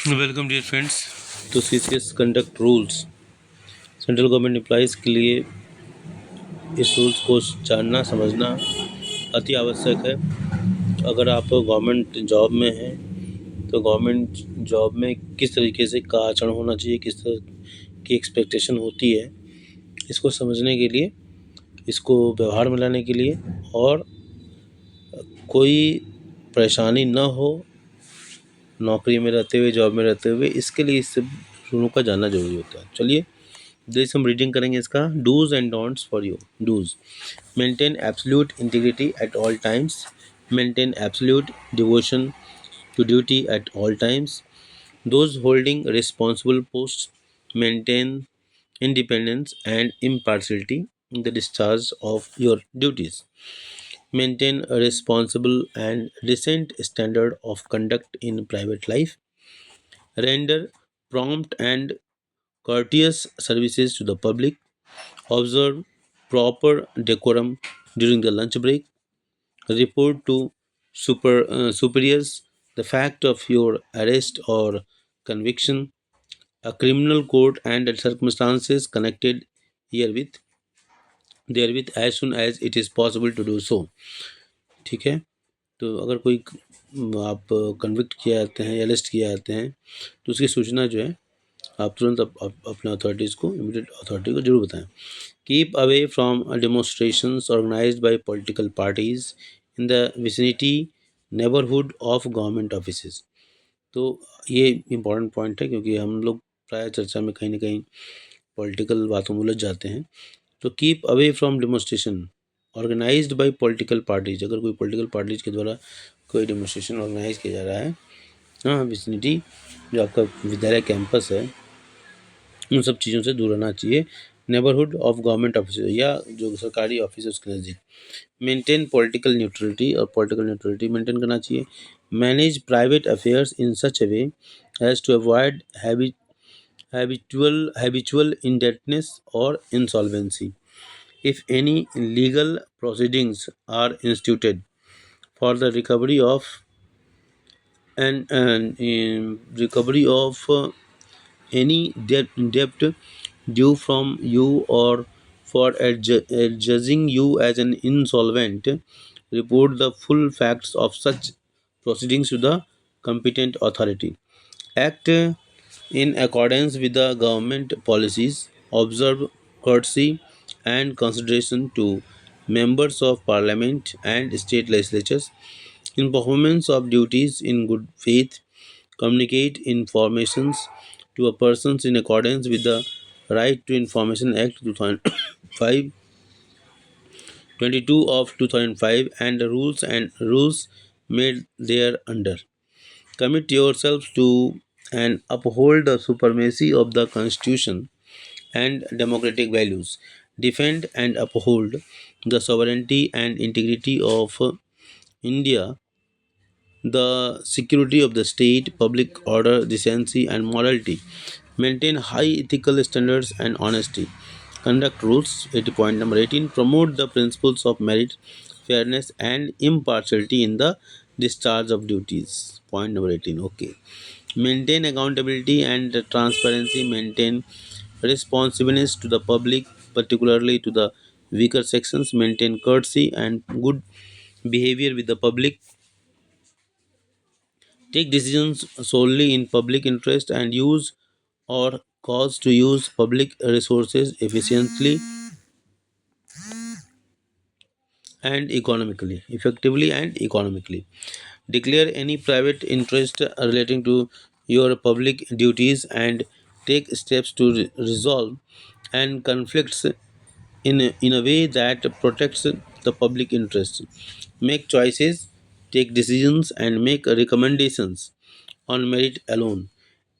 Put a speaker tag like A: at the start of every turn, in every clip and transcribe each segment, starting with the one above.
A: Welcome dear friends. तो CCS conduct rules central government employees के लिए इस रूल्स को जानना समझना अति आवश्यक है। अगर आप गवर्नमेंट जॉब में हैं तो गवर्नमेंट जॉब में किस तरीके से का आचरण होना चाहिए, किस तरह की एक्सपेक्टेशन होती है, इसको समझने के लिए, इसको व्यवहार में लाने के लिए और कोई परेशानी न हो नौकरी में रहते हुए, जॉब में रहते हुए, इसके लिए इस रूलों का जानना ज़रूरी होता है। चलिए जैसे हम रीडिंग करेंगे इसका dos and don'ts for you. Dos: maintain absolute integrity at all times, maintain absolute devotion to duty at all times. Those holding responsible posts maintain independence and impartiality in the discharge of your duties. Maintain a responsible and decent standard of conduct in private life. Render prompt and courteous services to the public. Observe proper decorum during the lunch break. Report to superiors the fact of your arrest or conviction, a criminal court and the circumstances connected herewith therewith as soon as it is possible to do so। ठीक है। तो अगर कोई आप convict किए जाते हैं या अरेस्ट किए जाते हैं तो उसकी सूचना जो है आप तुरंत अपने अथॉरिटीज़ को, इमीडिएट अथॉरिटी को जरूर बताएं। Keep away from demonstrations organised by political parties in the vicinity neighbourhood of government offices. तो ये इम्पॉर्टेंट पॉइंट है क्योंकि हम लोग प्राय चर्चा में कहीं ना कहीं पॉलिटिकल बातों में उलझ जाते हैं। तो keep away from demonstration organised by political parties, अगर कोई पॉलिटिकल पार्टीज के द्वारा कोई डेमोन्स्ट्रेशन ऑर्गेनाइज किया जा रहा है, हाँ, विसिनिटी जो आपका विद्यालय कैंपस है, उन सब चीज़ों से दूर रहना चाहिए। नेबरहुड ऑफ गवर्नमेंट ऑफिस या जो सरकारी ऑफिस है उसके नज़दीक। मेंटेन पॉलिटिकल न्यूट्रलिटी, और पॉलिटिकल न्यूट्रलिटी मेंटेन करना चाहिए। Manage private affairs in such a way as to avoid habitual indebtedness or insolvency. If any legal proceedings are instituted for the recovery of any debt due from you or for adjudging you as an insolvent, report the full facts of such proceedings to the competent authority. Act in accordance with the government policies. Observe courtesy and consideration to members of parliament and state legislatures. In performance of duties in good faith, communicate informations to a persons in accordance with the Right to Information Act 2005, 22 of 2005 and the rules made thereunder. Commit yourselves to and uphold the supremacy of the Constitution and democratic values. Defend and uphold the sovereignty and integrity of India, the security of the state, public order, decency, and morality. Maintain high ethical standards and honesty. Conduct rules. 80 point number 18. Promote the principles of merit, fairness, and impartiality in the discharge of duties. Point number 18. Okay. Maintain accountability and transparency. Maintain responsiveness to the public, particularly to the weaker sections. Maintain courtesy and good behavior with the public. Take decisions solely in public interest and use or cause to use public resources efficiently and economically, effectively and economically. Declare any private interest relating to your public duties and take steps to resolve and conflicts in a way that protects the public interest. Make choices, take decisions, and make recommendations on merit alone.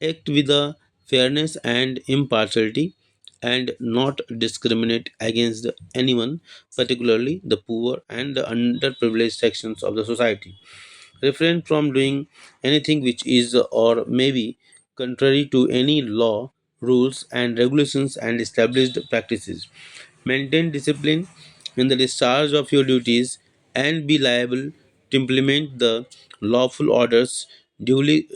A: Act with a fairness and impartiality and not discriminate against anyone, particularly the poor and the underprivileged sections of the society. Refrain from doing anything which is or may be contrary to any law, rules, and regulations and established practices. Maintain discipline in the discharge of your duties and be liable to implement the lawful orders duly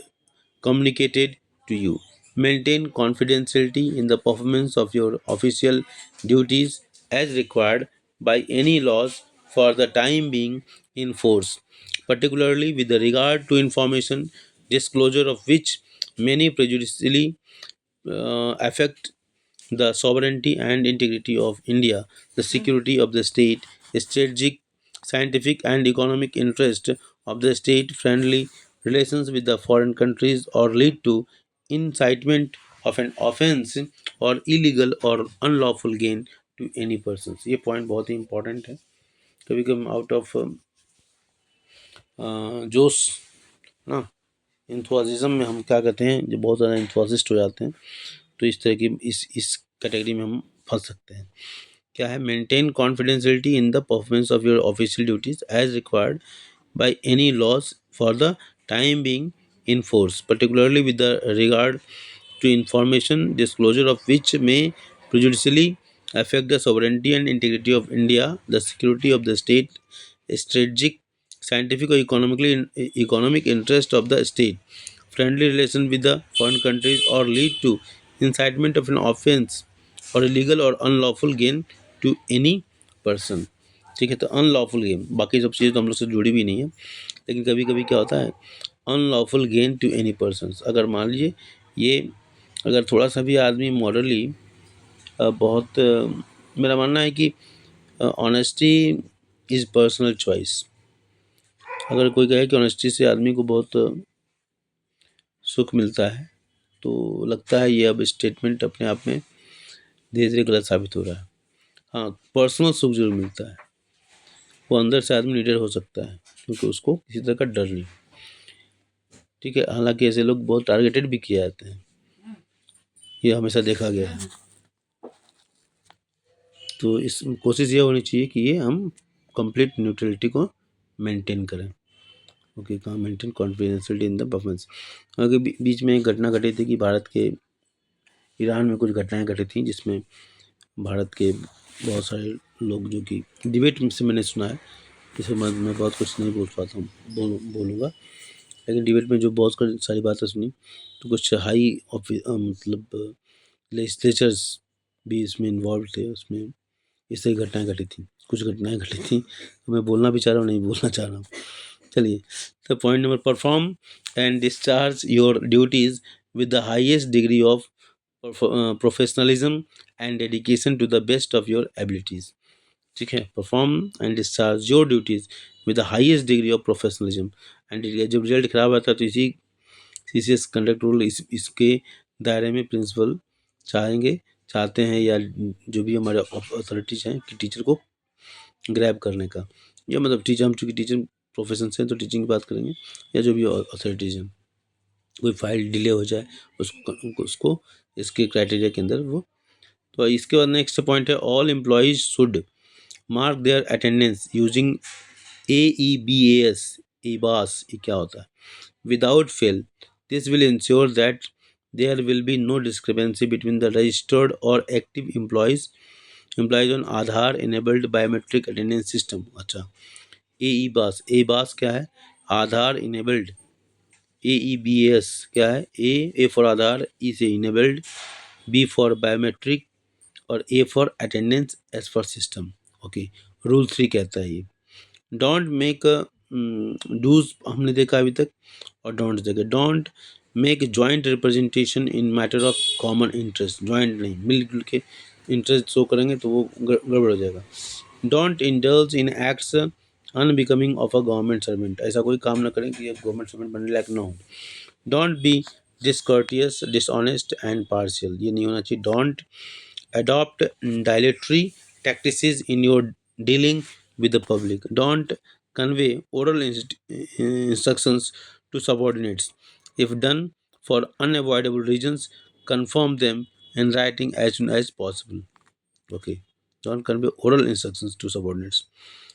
A: communicated to you. Maintain confidentiality in the performance of your official duties as required by any laws for the time being in force, particularly with regard to information disclosure of which many prejudicially affect the sovereignty and integrity of India, the security of the state, strategic, scientific, and economic interest of the state, friendly relations with the foreign countries, or lead to incitement of an offense or illegal or unlawful gain to any person. ये point बहुत ही important है. कभी कभी out of जोश ना इंथुआजिज्म में हम क्या कहते हैं, जो बहुत ज़्यादा इंथुआजिस्ट हो जाते हैं, तो इस तरह की इस कैटेगरी में हम फंस सकते हैं. क्या है? Maintain confidentiality in the performance of your official duties as required by any laws for the time being in force, particularly with the regard to information disclosure of which may prejudicially affect the sovereignty and integrity of India, the security of the state, strategic, scientific, or economic interest of the state, friendly relations with the foreign countries, or lead to incitement of an offense or illegal or unlawful gain to any person. ठीक है, तो unlawful gain, बाकी सब चीज़ें तो हम लोग से जुड़ी भी नहीं है, लेकिन कभी कभी क्या होता है, unlawful gain to any person. अगर मान लीजिए ये, अगर थोड़ा सा भी आदमी मॉरली बहुत मेरा मानना है कि ऑनेस्टी इज़ पर्सनल चॉइस. अगर कोई कहे कि ऑनेस्टी से आदमी को बहुत सुख मिलता है, तो लगता है ये अब स्टेटमेंट अपने आप में धीरे धीरे गलत साबित हो रहा है. हाँ, पर्सनल सुख जरूर मिलता है, वो अंदर से आदमी निडर हो सकता है क्योंकि उसको किसी तरह का डर नहीं. ठीक है, हालांकि ऐसे लोग बहुत टारगेटेड भी किए जाते हैं, ये हमेशा देखा गया है. तो इस कोशिश ये होनी चाहिए कि ये हम कंप्लीट न्यूट्रलिटी को मेंटेन करें. ओके, कहाँ maintain confidentiality in the performance. अगर बीच में एक घटना घटी थी कि भारत के ईरान में कुछ घटनाएं घटी थी, जिसमें भारत के बहुत सारे लोग, जो कि डिबेट से मैंने सुना है, इसमें मैं बहुत कुछ नहीं बोल पाता हूँ, बोलूँगा, लेकिन डिबेट में जो बहुत सारी बातें सुनी, तो कुछ हाई मतलब लेजिस्लेचर्स भी इसमें इन्वॉल्व थे. उसमें इस तरह घटनाएं घटी थी, कुछ घटनाएं घटी थी, तो मैं बोलना भी चाह रहा हूँ, नहीं बोलना चाह रहा हूँ. चलिए, तो point number, perform and discharge your duties with the highest degree of professionalism and dedication to the best of your abilities. ठीक है, perform and discharge your duties with the highest degree of professionalism and, जब result खराब आता है तो इसी CCS conduct rule इसके दायरे में प्रिंसिपल चाहते हैं, या जो भी हमारे अथॉरिटीज़ हैं, कि टीचर को ग्रैब करने का, या मतलब टीचर, हम चूँकि टीचर प्रोफेशन से हैं तो टीचिंग की बात करेंगे, या जो भी अथॉरिटीज़ हैं, कोई फाइल डिले हो जाए उसको इसके क्राइटेरिया के अंदर वो. तो इसके बाद नेक्स्ट पॉइंट है, all employees should mark their attendance using AEBAS. EBAS ये क्या होता है? Without fail, this will ensure that there will be no discrepancy between the registered or active employees on Aadhaar enabled biometric attendance system. अच्छा, AEBAS क्या है? आधार enabled. AEBAS क्या है? A for Aadhaar, E से इनेबल्ड, B फॉर बायोमेट्रिक, और A for attendance, S for system. Okay, rule 3 कहता है ये, डोंट मेक डूज हमने देखा अभी तक, और डोंट जगह, don't make joint representation in matter of common interest. Joint नहीं, मिलजुल के इंटरेस्ट शो करेंगे तो वो गड़बड़ हो जाएगा. Don't indulge in acts unbecoming of a government servant. ऐसा कोई काम ना करें कि ये गवर्नमेंट सर्वेंट बनने लायक ना हो. Don't be discourteous, dishonest and partial. ये नहीं होना चाहिए. Don't adopt dilatory tactics in your dealing with the public. Don't convey oral instructions to subordinates. If done for unavoidable reasons, confirm them in writing as soon as possible. Okay. Don't convey oral instructions to subordinates.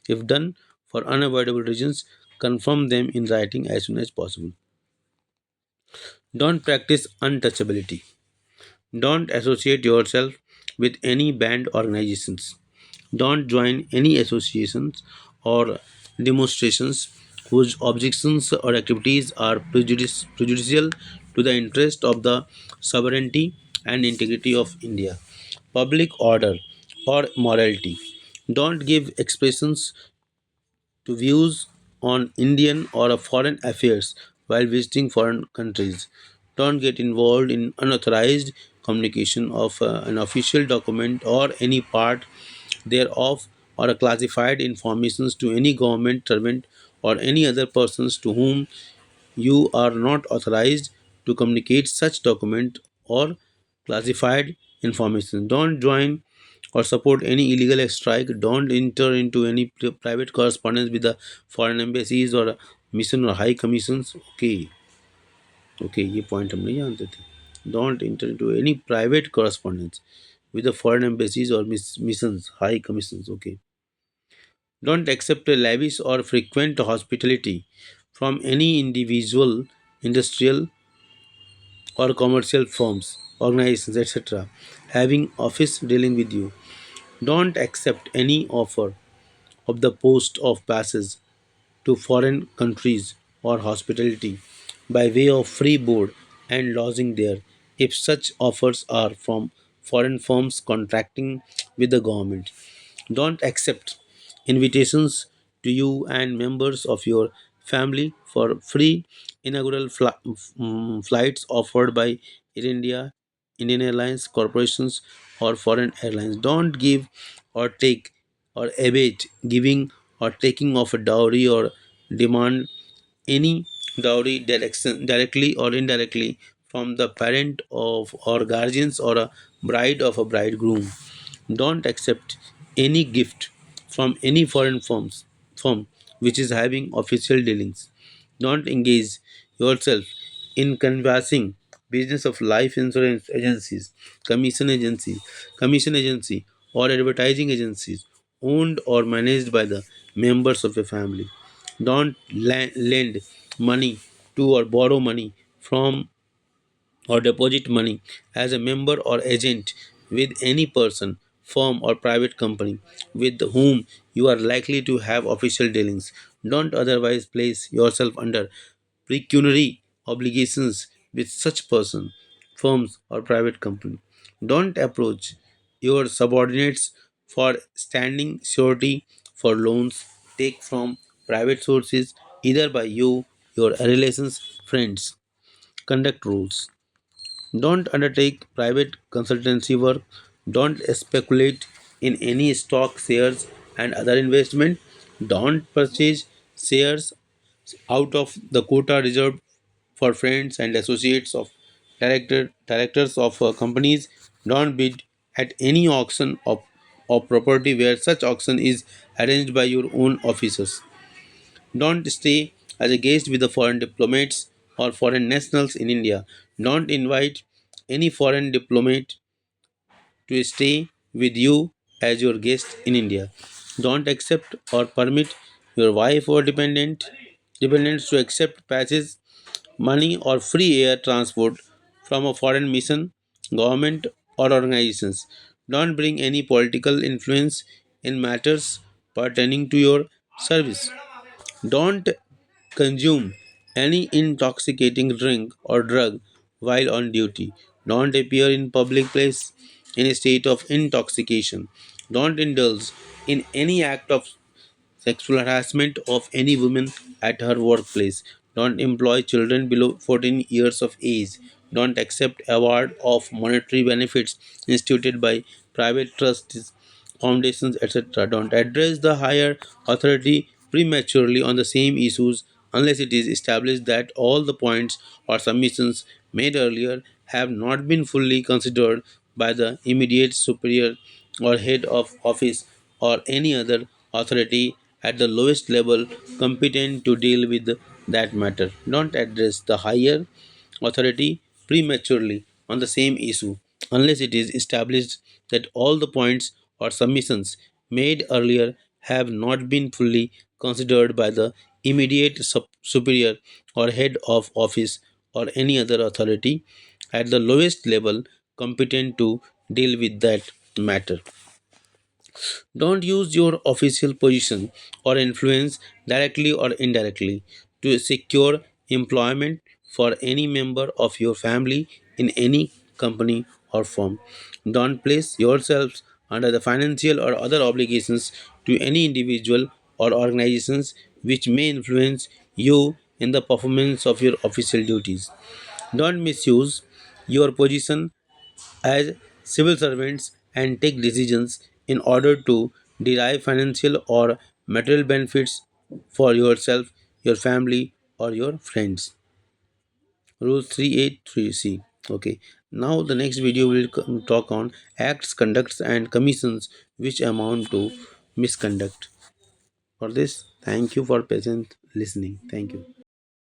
A: If done for unavoidable reasons, confirm them in writing as soon as possible. Don't practice untouchability. Don't associate yourself with any band organizations. Don't join any associations or demonstrations whose objections or activities are prejudicial to the interest of the sovereignty and integrity of India. Public order or morality. Don't give expressions to views on Indian or foreign affairs while visiting foreign countries. Don't get involved in unauthorized communication of an official document or any part thereof or classified informations to any government servant or any other persons to whom you are not authorized to communicate such document or classified information. Don't join or support any illegal strike. Don't enter into any private correspondence with the foreign embassies or mission or high commissions. Okay, ये point हम नहीं जानते थे. Don't enter into any private correspondence with the foreign embassies or missions, high commissions. Okay. Don't accept a lavish or frequent hospitality from any individual, industrial, or commercial firms, organizations, etc., having office dealing with you. Don't accept any offer of the post of passage to foreign countries or hospitality by way of free board and lodging there if such offers are from foreign firms contracting with the government. Don't accept invitations to you and members of your family for free inaugural flights offered by Air India, Indian Airlines, corporations, or foreign airlines. Don't give or take or abate giving or taking of a dowry or demand any dowry directly or indirectly from the parent of or guardians or a bride of a bridegroom. Don't accept any gift from any foreign firm which is having official dealings. Don't engage yourself in canvassing business of life insurance agencies, commission agencies, commission agency or advertising agencies owned or managed by the members of your family. Don't lend money to or borrow money from or deposit money as a member or agent with any person, firm, or private company with whom you are likely to have official dealings. Don't otherwise place yourself under pecuniary obligations with such person, firms, or private company. Don't approach your subordinates for standing surety for loans take from private sources either by you, your relations, friends. Conduct rules. Don't undertake private consultancy work. Don't speculate in any stock, shares, and other investment. Don't purchase shares out of the quota reserved for friends and associates of directors of companies. Don't bid at any auction of property where such auction is arranged by your own officers. Don't stay as a guest with the foreign diplomats or foreign nationals in India. Don't invite any foreign diplomat to stay with you as your guest in India. Don't accept or permit your wife or dependents to accept passage, money or free air transport from a foreign mission, government or organizations. Don't bring any political influence in matters pertaining to your service. Don't consume any intoxicating drink or drug while on duty. Don't appear in public place in a state of intoxication. Don't indulge in any act of sexual harassment of any woman at her workplace. Don't employ children below 14 years of age. Don't accept award of monetary benefits instituted by private trusts, foundations, etc. Don't address the higher authority prematurely on the same issues unless it is established that all the points or submissions made earlier have not been fully considered by the immediate superior or head of office or any other authority at the lowest level competent to deal with that matter. Don't address the higher authority prematurely on the same issue unless it is established that all the points or submissions made earlier have not been fully considered by the immediate superior or head of office or any other authority at the lowest level competent to deal with that matter. Don't use your official position or influence directly or indirectly to secure employment for any member of your family in any company or firm. Don't place yourselves under the financial or other obligations to any individual or organizations which may influence you in the performance of your official duties. Don't misuse your position as civil servants and take decisions in order to derive financial or material benefits for yourself, your family, or your friends. Rule 383C. Okay. Now the next video will talk on acts, conducts, and commissions which amount to misconduct. For this, thank you for patient listening. Thank you.